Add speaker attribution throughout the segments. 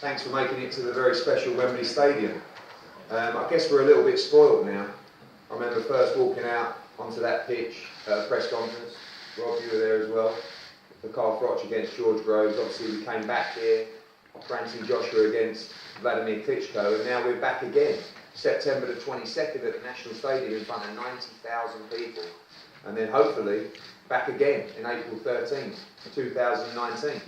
Speaker 1: Thanks for making it to the very special Wembley Stadium. I guess we're a little bit spoiled now. I remember first walking out onto that pitch at a press conference. Rob, you were there as well. For Carl Froch against George Groves. Obviously we came back here for Anthony Joshua against Vladimir Klitschko, and now we're back again. September the 22nd at the National Stadium in front of 90,000 people. And then hopefully back again in April 13th, 2019.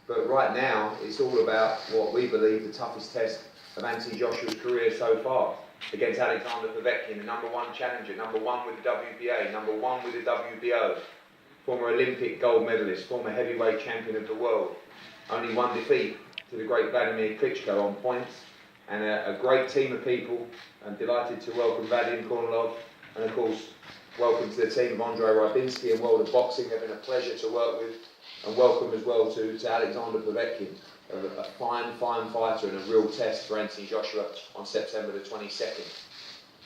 Speaker 1: But right now, it's all about what we believe the toughest test of Anthony Joshua's career so far, against Alexander Povetkin, the #1 challenger, #1 with the WBA, #1 with the WBO, former Olympic gold medalist, former heavyweight champion of the world. Only one defeat to the great Vladimir Klitschko on points, and a great team of people. I'm delighted to welcome Vadim Kornilov, and of course, welcome to the team of Andrei Rybinski and World of Boxing. They've been a pleasure to work with, and welcome as well to Alexander Povetkin, a fine fighter and a real test for Anthony Joshua on September the 22nd.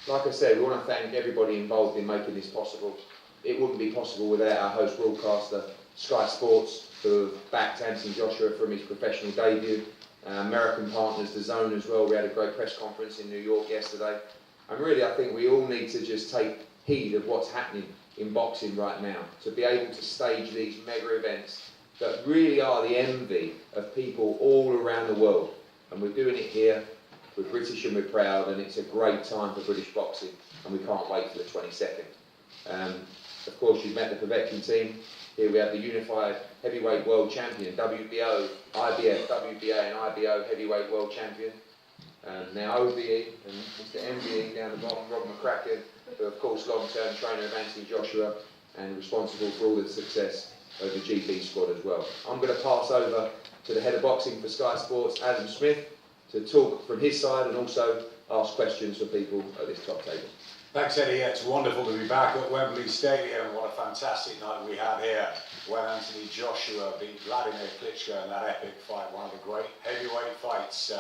Speaker 1: Like I said, we want to thank everybody involved in making this possible. It wouldn't be possible without our host broadcaster, Sky Sports, who have backed Anthony Joshua from his professional debut. American partners, The Zone as well. We had a great press conference in New York yesterday. And really, I think we all need to just take heed of what's happening in boxing right now, to be able to stage these mega events that really are the envy of people all around the world. And we're doing it here, we're British and we're proud, and it's a great time for British boxing, and we can't wait for the 22nd. Of course, you've met the Povetkin team. Here we have the unified heavyweight world champion, WBO, IBF, WBA and IBO heavyweight world champion. Now OBE and Mr. MBE down the bottom, Rob McCracken, who of course long-term trainer of Anthony Joshua and responsible for all the success of the GB squad as well. I'm going to pass over to the head of boxing for Sky Sports, Adam Smith, to talk from his side and also ask questions for people at this top table.
Speaker 2: Thanks, Eddie. It's wonderful to be back at Wembley Stadium. What a fantastic night we had here when Anthony Joshua beat Vladimir Klitschko in that epic fight, one of the great heavyweight fights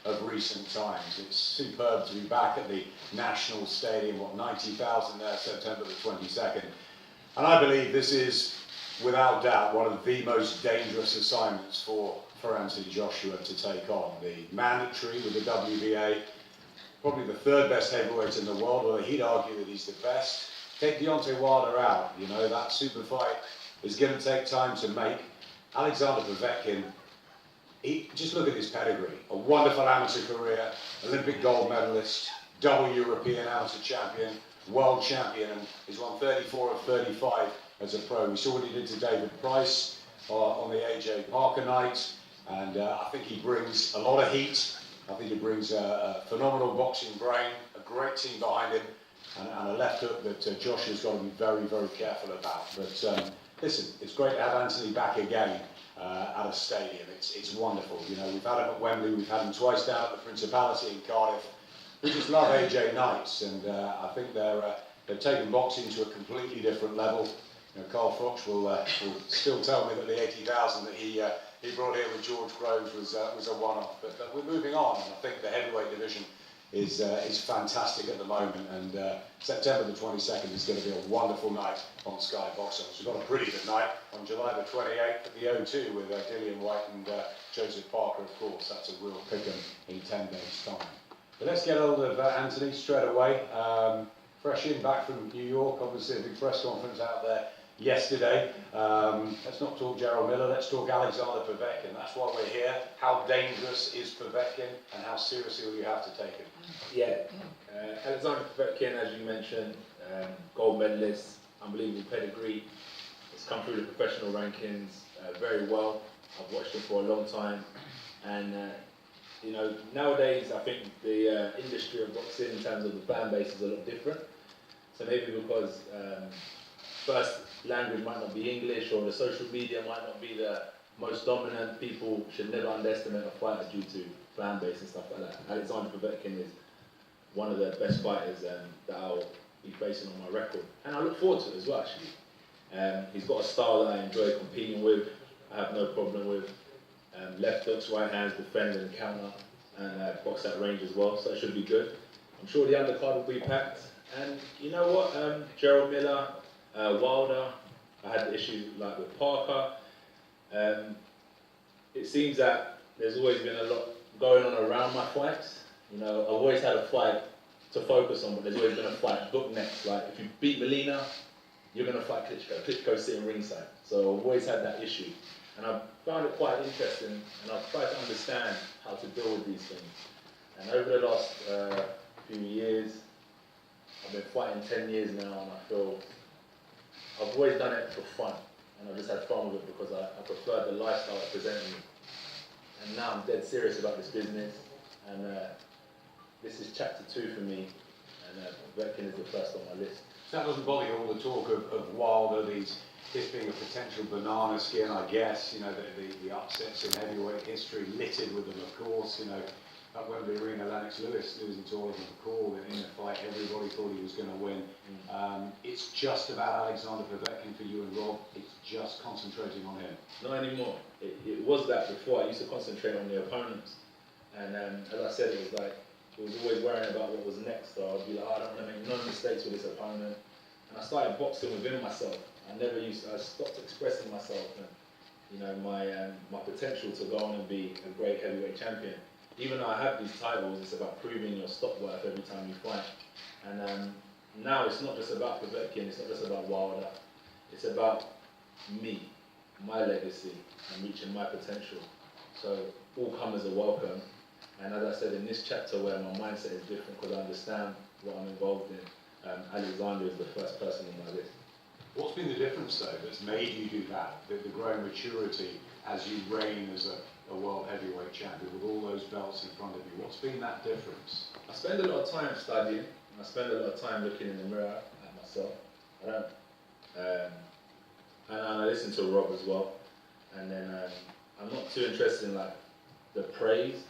Speaker 2: of recent times. It's superb to be back at the National Stadium, 90,000 there, September the 22nd. And I believe this is, without doubt, one of the most dangerous assignments for Anthony Joshua to take on. The mandatory with the WBA, probably the third best heavyweight in the world, although he'd argue that he's the best. Take Deontay Wilder out, you know, that super fight is going to take time to make. Alexander Povetkin, just look at his pedigree. A wonderful amateur career, Olympic gold medalist, double European amateur champion, world champion, and he's won 34 of 35 as a pro. We saw what he did to David Price on the AJ Parker night, and I think he brings a lot of heat. I think he brings a phenomenal boxing brain, a great team behind him, and a left hook that Joshua's got to be very, very careful about. But listen, it's great to have Anthony back again at a stadium. It's wonderful. You know, we've had him at Wembley, we've had him twice down at the Principality in Cardiff. We just love AJ nights, and I think they've taken boxing to a completely different level. You know, Carl Froch will still tell me that the 80,000 that he brought here with George Groves was a one-off. But we're moving on, and I think the heavyweight division is fantastic at the moment. And September the 22nd is going to be a wonderful night on Sky Boxing. We've got a pretty good night on July the 28th at the O2 with Dillian White and Joseph Parker, of course. That's a real pick-em in 10 days' time. But let's get hold of Anthony straight away. Fresh in back from New York, obviously a big press conference out there yesterday. Let's not talk Gerald Miller, let's talk Alexander Povetkin. That's why we're here. How dangerous is Povetkin, and how seriously will you have to take him?
Speaker 3: Yeah, Alexander Povetkin, as you mentioned, gold medalist, unbelievable pedigree. He's come through the professional rankings very well. I've watched him for a long time, and you know, nowadays I think the industry of boxing in terms of the fan base is a lot different. So maybe because first language might not be English, or the social media might not be the most dominant, people should never underestimate a fighter due to fan base and stuff like that. Alexander Povetkin is one of the best fighters that I'll be facing on my record, and I look forward to it as well actually. He's got a style that I enjoy competing with, I have no problem with. Left hooks, right hands, defend and counter, and box that range as well, so it should be good. I'm sure the undercard will be packed, and you know what, Gerald Miller, Wilder, I had issues like with Parker. It seems that there's always been a lot going on around my fights. You know, I've always had a fight to focus on, but there's always been a fight booked next. Like, if you beat Molina, you're going to fight Klitschko. Klitschko's sitting ringside. So I've always had that issue. And I've found it quite interesting, and I've tried to understand how to deal with these things. And over the last few years, I've been fighting 10 years now, and I feel I've always done it for fun. And I've just had fun with it because I prefer the lifestyle it presented me. And now I'm dead serious about this business, and this is chapter 2 for me, and Povetkin is the first on my list.
Speaker 2: So that doesn't bother you, all the talk of Wilder, this being a potential banana skin, I guess, you know, the upsets in heavyweight history, littered with them, of course, you know, at Wembley Arena, Lennox Lewis losing to Oliver McCall in a fight everybody thought he was going to win. It's just about Alexander Povetkin for you and Rob. It's just concentrating on him.
Speaker 3: Not anymore. It was that before. I used to concentrate on the opponents, and as I said, it was like I was always worrying about what was next. So I'd be like, oh, I don't want to make no mistakes with this opponent. And I started boxing within myself. I stopped expressing myself and, you know, my potential to go on and be a great heavyweight champion. Even though I have these titles, it's about proving your stock worth every time you fight. And now it's not just about Povetkin, it's not just about Wilder. It's about me, my legacy, and reaching my potential. So all comers are welcome. And as I said, in this chapter where my mindset is different because I understand what I'm involved in, Alexander is the first person on my list.
Speaker 2: What's been the difference, though, that's made you do that? The growing maturity as you reign as a world heavyweight champion with all those belts in front of you. What's been that difference?
Speaker 3: I spend a lot of time studying. I spend a lot of time looking in the mirror at myself. And I listen to Rob as well. And then I'm not too interested in like the praise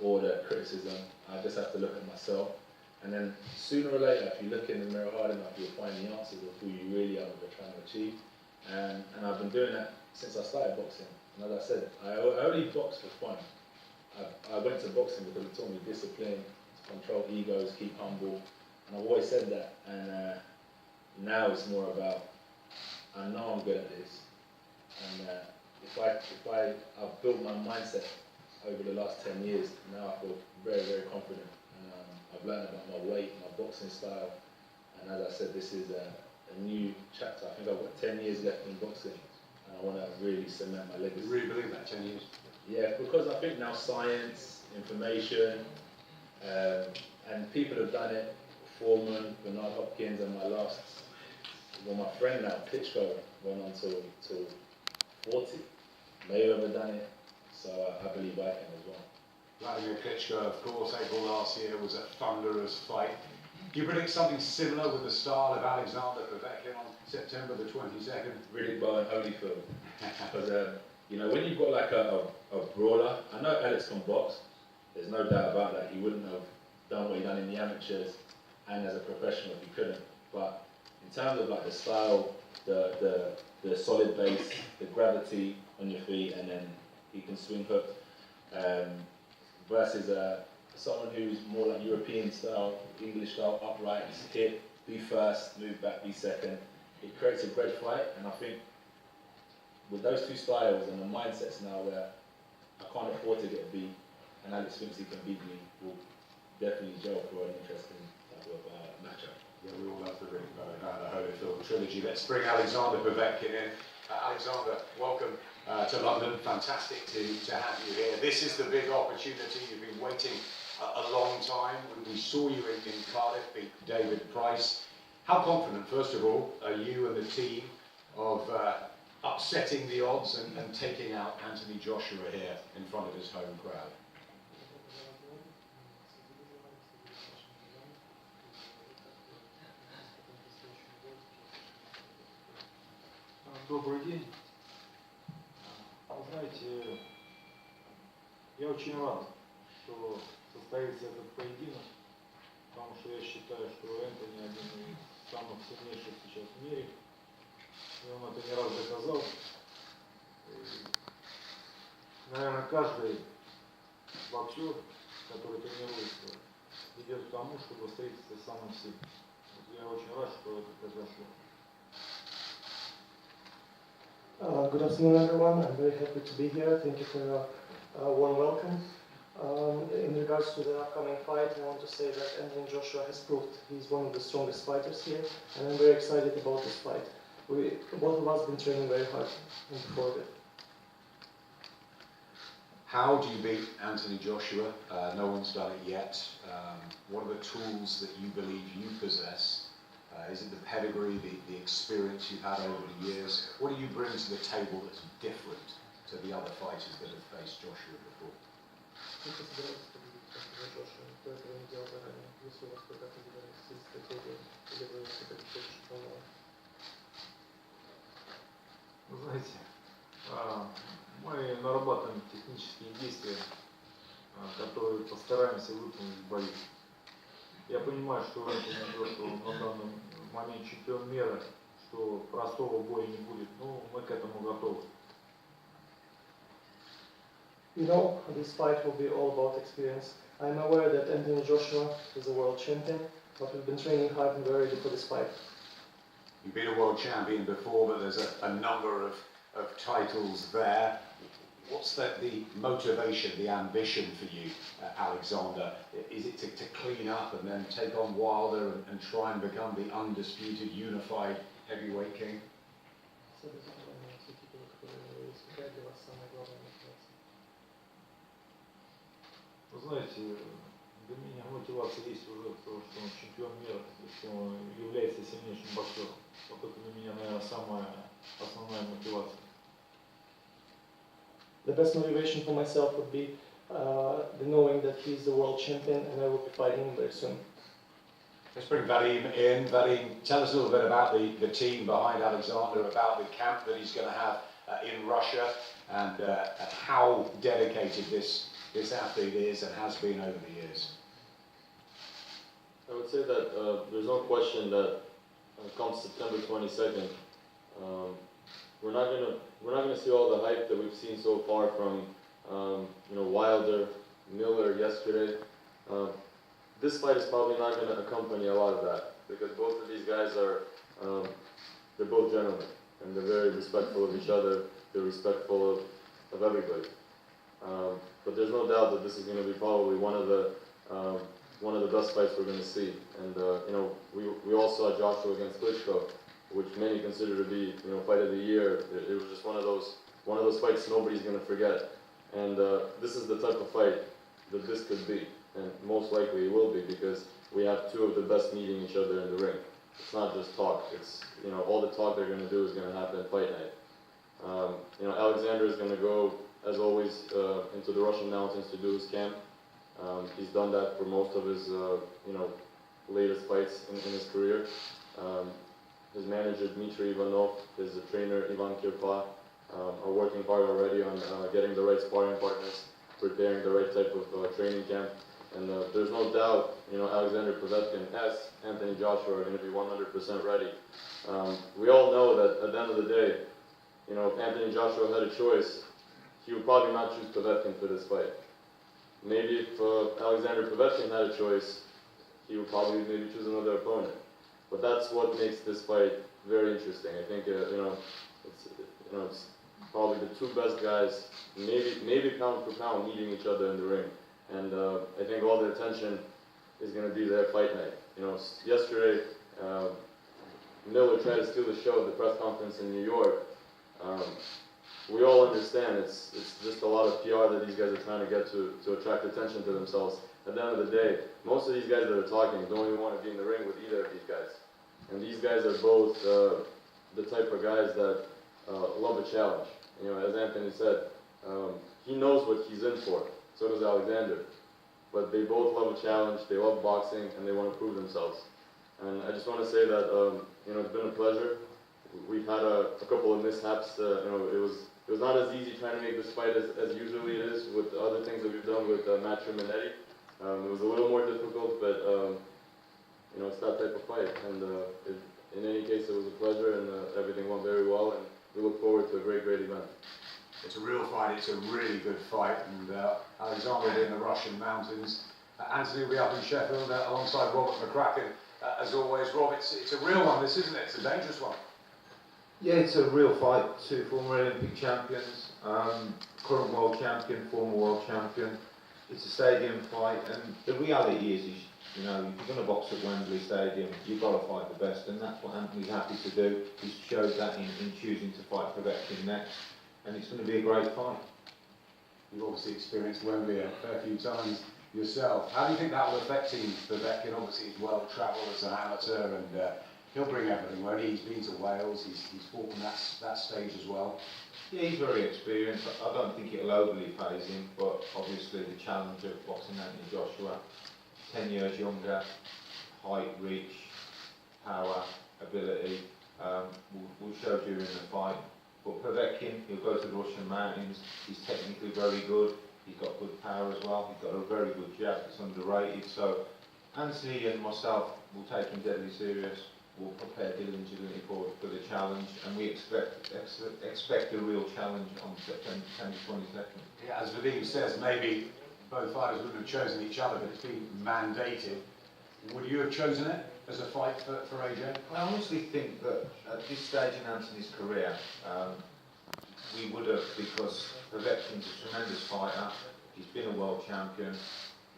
Speaker 3: or the criticism. I just have to look at myself. And then sooner or later, if you look in the mirror hard enough, you'll find the answers of who you really are, what you're trying to achieve. And I've been doing that since I started boxing. And as I said, I only box for fun. I went to boxing because it taught me discipline, to control egos, keep humble. And I've always said that. And now it's more about, I know I'm good at this. And I've built my mindset over the last 10 years. Now I feel very, very confident. And I've learned about my weight, my boxing style. And as I said, this is a new chapter. I think I've got 10 years left in boxing. And I want to really cement my legacy.
Speaker 2: You really believe that, 10 years?
Speaker 3: Yeah, because I think now science, information, and people have done it. Foreman, Bernard Hopkins, and my friend now, Klitschko, went on to 40. Mayweather done it, so I believe I can as well.
Speaker 2: Vladimir Klitschko, of course, April last year was a thunderous fight. Do you predict something similar with the style of Alexander Povetkin on September the 22nd?
Speaker 3: Riddick Bowe and Holyfield. Because, you know, when you've got like a brawler, I know Alex can box, there's no doubt about that. He wouldn't have done what he done in the amateurs and as a professional if he couldn't. But in terms of like the style, the solid base, the gravity on your feet, and then he can swing hook, versus someone who's more like European style, English style, upright, hit, be first, move back, be second. It creates a great fight, and I think with those two styles and the mindsets now where I can't afford to get beat, and Alex thinks he can beat me, will definitely gel for an interesting type of matchup.
Speaker 2: Yeah, we all love the Riddick Bowe and the Holyfield trilogy. Let's bring Alexander Povetkin in. Alexander, welcome to London. Fantastic to have you here. This is the big opportunity. You've been waiting a long time. We saw you in Cardiff beat David Price. How confident, first of all, are you and the team of upsetting the odds and taking out Anthony Joshua here in front of his home crowd?
Speaker 4: Добрый день. Вы знаете, я очень рад, что состоится этот поединок, потому что я считаю, что Энтони один из самых сильнейших сейчас в мире, и он это не раз доказал. И, наверное, каждый боксер, который тренируется, идет к тому, чтобы встретиться с самым сильным. Вот я очень рад, что это произошло.
Speaker 5: Good afternoon, everyone. I'm very happy to be here. Thank you for your warm welcome. regards to the upcoming fight, I want to say that Anthony Joshua has proved he's one of the strongest fighters here, and I'm very excited about this fight. Both of us have been training very hard before it.
Speaker 2: How do you beat Anthony Joshua? No one's done it yet. What are the tools that you believe you possess? Is it the pedigree, the experience you've had over the years? What do you bring to the table that's different to the other fighters that have faced Joshua before?
Speaker 4: Вы знаете, мы нарабатываем технические действия, которые постараемся выполнить в бою. Я понимаю, что Энтони Джошуа на данный момент чемпион мира, что простого боя не будет, но мы к этому готовы.
Speaker 5: You know, this fight will be all about experience. I'm aware that Anthony Joshua is a world champion, but we've been training hard and we're ready for this fight.
Speaker 2: You've been a world champion before, but there's a number of titles there. What's the motivation, the ambition for you, Alexander? Is it to clean up and then take on Wilder and try and become the undisputed, unified heavyweight king?
Speaker 4: Вы знаете, для меня мотивация есть уже, потому что он чемпион мира, что он является сильнейшим боксером. Вот это для меня, наверное, самая основная мотивация.
Speaker 5: The best motivation for myself would be the knowing that he's the world champion and I will be fighting him very soon.
Speaker 2: Let's bring Vadim in. Vadim, tell us a little bit about the team behind Alexander, about the camp that he's going to have in Russia, and how dedicated this athlete is and has been over the years.
Speaker 6: I would say that there's no question that come September 22nd, we're not gonna see all the hype that we've seen so far from Wilder, Miller yesterday. This fight is probably not going to accompany a lot of that because both of these guys are they're both gentlemen and they're very respectful of each other. They're respectful of everybody. But there's no doubt that this is going to be probably one of the best fights we're going to see. And we all saw Joshua against Klitschko, which many consider to be fight of the year. It was just one of those fights nobody's going to forget. And this is the type of fight that this could be, and most likely it will be because we have two of the best meeting each other in the ring. It's not just talk. It's all the talk they're going to do is going to happen at fight night. Alexander is going to go as always into the Russian mountains to do his camp. He's done that for most of his latest fights in his career. His manager Dmitry Ivanov, his trainer Ivan Kirpa are working hard already on getting the right sparring partners, preparing the right type of training camp. And there's no doubt, Alexander Povetkin as Anthony Joshua are going to be 100% ready. We all know that at the end of the day, if Anthony Joshua had a choice, he would probably not choose Povetkin for this fight. Maybe if Alexander Povetkin had a choice, he would probably maybe choose another opponent. But that's what makes this fight very interesting. I think it's probably the two best guys, maybe pound for pound, meeting each other in the ring. And I think all the attention is going to be there fight night. Yesterday, Miller tried to steal the show at the press conference in New York. We all understand it's just a lot of PR that these guys are trying to get to attract attention to themselves. At the end of the day, most of these guys that are talking don't even want to be in the ring with either of these guys. And these guys are both the type of guys that love a challenge. As Anthony said, he knows what he's in for. So does Alexander. But they both love a challenge, they love boxing, and they want to prove themselves. And I just want to say that it's been a pleasure. We've had a couple of mishaps. It was not as easy trying to make this fight as usually it is with the other things that we've done with Matchroom and Eddie. It was a little more difficult, but it's that type of fight. And in any case, it was a pleasure, and everything went very well. And we look forward to a great, great event.
Speaker 2: It's a real fight, it's a really good fight, and Alexander will be in the Russian mountains. Anthony will be up in Sheffield alongside Robert McCracken. As always, Rob, it's a real one, this, isn't it? It's a dangerous one.
Speaker 7: Yeah, it's a real fight. Two former Olympic champions, current world champion, former world champion. It's a stadium fight, and the reality is you know, if you're going to box at Wembley Stadium, you've got to fight the best, and that's what Anthony's happy to do. He's showed that in choosing to fight Povetkin next, and it's going to be a great fight.
Speaker 2: You've obviously experienced Wembley a fair few times yourself. How do you think that will affect him, Povetkin? Obviously he's well travelled as an amateur, and he'll bring everything, won't he? He's been to Wales, he's fought on that stage as well.
Speaker 7: Yeah, he's very experienced. I don't think it'll overly phase him, but obviously the challenge of boxing Anthony Joshua, 10 years younger, height, reach, power, ability, will show during the fight. But Povetkin, he'll go to the Russian mountains. He's technically very good. He's got good power as well. He's got a very good jab that's underrated. So Anthony and myself will take him deadly serious. We'll prepare diligently for the challenge, and we expect a real challenge on September 22nd.
Speaker 2: Yeah, as Vadim says, maybe both fighters wouldn't have chosen each other, but it's been mandated. Would you have chosen it as a fight for AJ?
Speaker 7: I honestly think that at this stage in Anthony's career, we would have, because Povetkin's a tremendous fighter. He's been a world champion.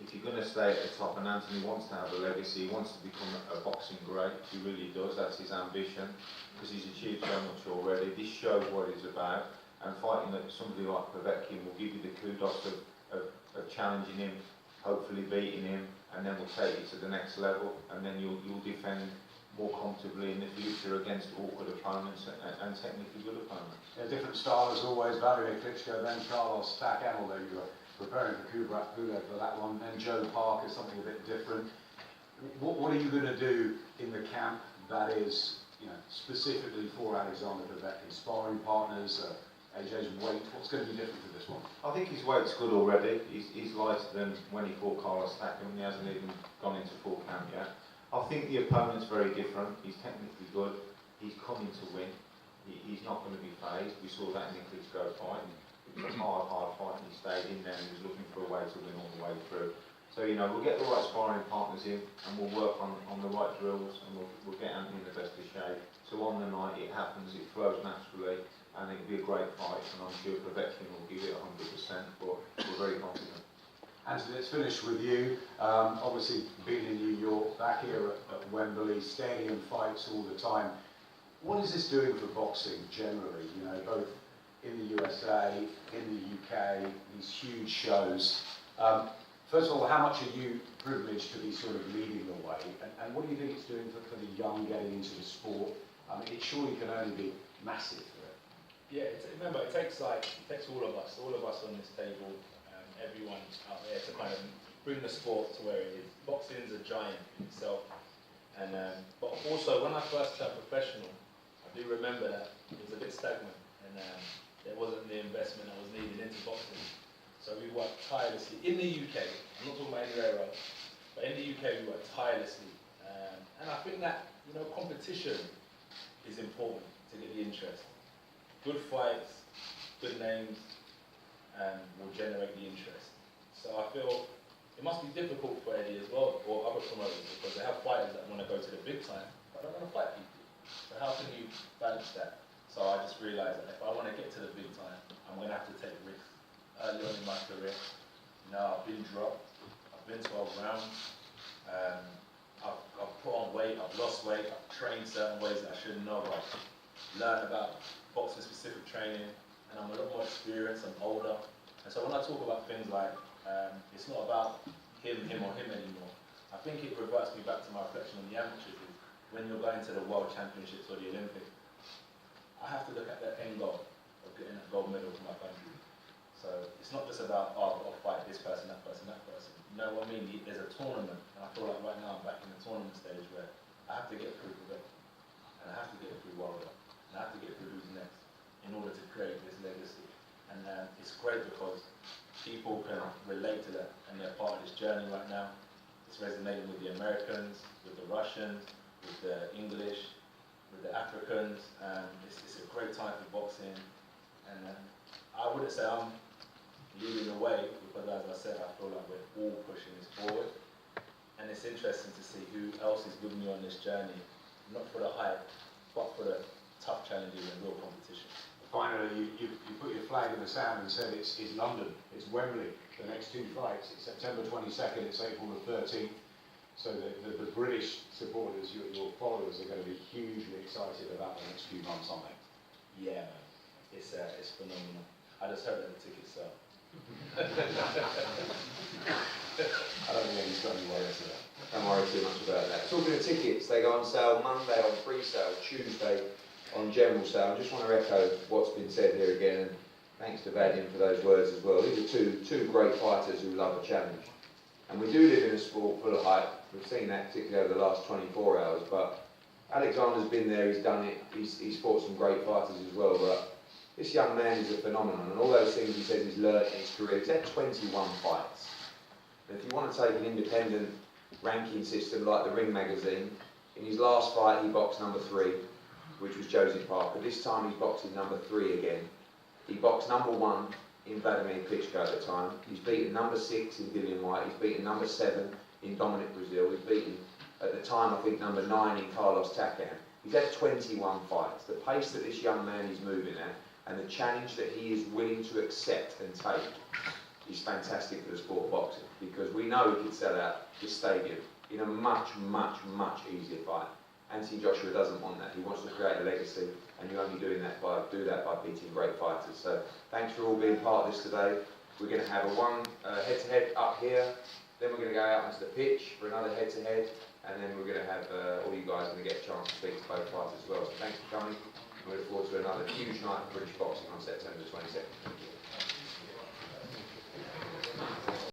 Speaker 7: If you're going to stay at the top, and Anthony wants to have a legacy, he wants to become a boxing great, he really does, that's his ambition, because he's achieved so much already. This shows what he's about, and fighting somebody like Povetkin will give you the kudos of challenging him, hopefully beating him, and then we'll take you to the next level, and then you'll defend more comfortably in the future against awkward opponents and technically good opponents.
Speaker 2: A different style as always, Vladimir Klitschko, then Carlos Takam, although you were preparing for Kubrat Pulev for that one, then Joe Parker, something a bit different. What are you going to do in the camp that is, you know, specifically for Alexander Povetkin? Sparring partners, AJ's weight, what's going to be different for this one?
Speaker 7: I think his weight's good already. He's lighter than when he fought Carlos Takam. He hasn't even gone into full camp yet. I think the opponent's very different. He's technically good. He's coming to win. He's not going to be phased. We saw that in the Klitschko fight. It was a hard fight, and he stayed in there and he was looking for a way to win all the way through. So, you know, we'll get the right sparring partners in, and we'll work on the right drills, and we'll get Anthony in the best of shape. So on the night it happens, it flows naturally, and it'll be a great fight, and I'm sure Povetkin will give it 100%, but we're very confident.
Speaker 2: Anthony, let's finish with you. Obviously, being in New York, back here at Wembley, stadium fights all the time. What is this doing for boxing generally? You know, both in the USA, in the UK, these huge shows. First of all, how much are you privileged to be sort of leading the way? And what do you think it's doing for the young getting into the sport? I mean, it surely can only be massive for it.
Speaker 3: Yeah, remember, it takes all of us on this table, everyone out there to kind of bring the sport to where it is. Boxing is a giant in itself. And, but also, when I first turned professional, I do remember that it was a bit stagnant, and there wasn't the investment that was needed into boxing. So we worked tirelessly in the UK. I'm not talking about anywhere else, but in the UK we worked tirelessly. And I think that, you know, competition is important to get the interest. Good fights, good names, will generate the interest. So I feel it must be difficult for Eddie as well, or other promoters, because they have fighters that want to go to the big time, but don't want to fight people. So how can you balance that? So I just realised that if I want to get to the big time, I'm going to have to take risks. Early on in my career, you know, I've been dropped, I've been 12 rounds, I've put on weight, I've lost weight, I've trained certain ways that I shouldn't know. I've learned about boxing specific training, and I'm a lot more experienced, I'm older. And so when I talk about things like, it's not about him or him anymore, I think it reverts me back to my reflection on the amateurs. Is when you're going to the World Championships or the Olympics, I have to look at that end goal of getting that gold medal for my country. So it's not just about, oh, I'll fight this person, that person, that person. You know what I mean? There's a tournament, and I feel like right now I'm back in the tournament stage where I have to get through Quebec, and I have to get through Warrior, and I have to get through who's next in order to create this legacy. And it's great because people can relate to that, and they're part of this journey right now. It's resonating with the Americans, with the Russians, with the English, with the Africans. It's a great time for boxing, and I wouldn't say I'm leading the way, because as I said, I feel like we're all pushing this forward. And it's interesting to see who else is with me on this journey, not for the hype, but for the tough challenges and real competition.
Speaker 2: finally you put your flag in the sand and said it's London, it's Wembley. The next two fights, it's September 22nd, it's April the 13th. So the British supporters, your followers, are going to be hugely excited about the next few months, aren't they?
Speaker 3: Yeah, man. It's phenomenal. I just heard that the tickets sell.
Speaker 2: I don't think he's got any worries to that.
Speaker 1: Don't worry too much about that. Talking of tickets, they go on sale Monday on pre-sale, Tuesday on general sale. I just want to echo what's been said here again, and thanks to Vadim for those words as well. These are two great fighters who love a challenge. And we do live in a sport full of hype. We've seen that particularly over the last 24 hours, but Alexander's been there, he's done it, he's fought some great fighters as well, but this young man is a phenomenon, and all those things he says he's learnt in his career. He's had 21 fights. And if you want to take an independent ranking system like the Ring magazine, in his last fight he boxed number 3, which was Josie Parker. This time he's boxing number 3 again. He boxed number 1 in Vladimir Klitschko at the time. He's beaten number 6 in Dillian White. He's beaten number 7 in Dominic Brazil. He's beaten, at the time, I think, number 9 in Carlos Takam. He's had 21 fights. The pace that this young man is moving at and the challenge that he is willing to accept and take is fantastic for the sport of boxing, because we know he could sell out this stadium in a much, much, much easier fight. Anthony Joshua doesn't want that. He wants to create a legacy, and you're only doing that by beating great fighters. So thanks for all being part of this today. We're going to have a one head-to-head up here, then we're going to go out onto the pitch for another head-to-head, and then we're going to have all you guys going to get a chance to speak to both fighters as well. So thanks for coming. We look forward to another huge night of British boxing on September 22nd.